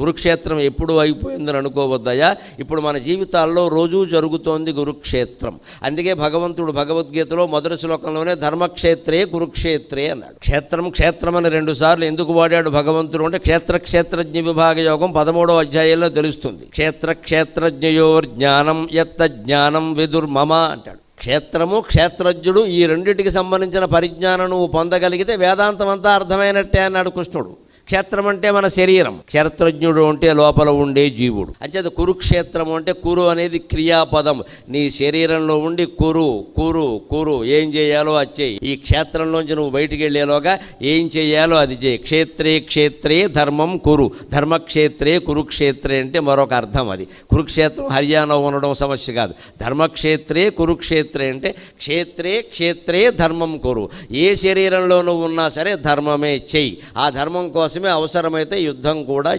కురుక్షేత్రం ఎప్పుడు అయిపోయిందని అనుకోవద్దయా. ఇప్పుడు మన జీవితాల్లో రోజూ జరుగుతోంది కురుక్షేత్రం. అందుకే భగవంతుడు భగవద్గీతలో మొదటి శ్లోకంలోనే ధర్మక్షేత్రే కురుక్షేత్రే అన్నాడు. క్షేత్రం క్షేత్రం అని 2 సార్లు ఎందుకు వాడాడు భగవంతుడు అంటే క్షేత్రజ్ఞ విభాగ యోగం 13వ అధ్యాయంలో తెలుస్తుంది. క్షేత్రజ్ఞయోర్ జ్ఞానం యత్త జ్ఞానం విదుర్మమ అంటాడు. క్షేత్రము క్షేత్రజ్ఞుడు ఈ రెండింటికి సంబంధించిన పరిజ్ఞానం నువ్వు పొందగలిగితే వేదాంతం అంతా అర్థమైనట్టే అన్నాడు కృష్ణుడు. క్షేత్రం అంటే మన శరీరం, క్షేత్రజ్ఞుడు అంటే లోపల ఉండే జీవుడు. అంచేత కురుక్షేత్రము అంటే కురు అనేది క్రియాపదం. నీ శరీరంలో ఉండి కురు కురు కురు ఏం చేయాలో అది చేయి. ఈ క్షేత్రంలోంచి నువ్వు బయటికి వెళ్ళేలోగా ఏం చేయాలో అది చేయి. క్షేత్రే క్షేత్రే ధర్మం కురు, ధర్మక్షేత్రే కురుక్షేత్రే అంటే మరొక అర్థం. అది కురుక్షేత్రం హర్యానా ఉండడం సమస్య కాదు. ధర్మక్షేత్రే కురుక్షేత్రే అంటే క్షేత్రే క్షేత్రే ధర్మం కురు. ఏ శరీరంలో నువ్వు ఉన్నా సరే ధర్మమే చెయ్యి. ఆ ధర్మం కోసం అవసరమైతే యుద్ధం కూడా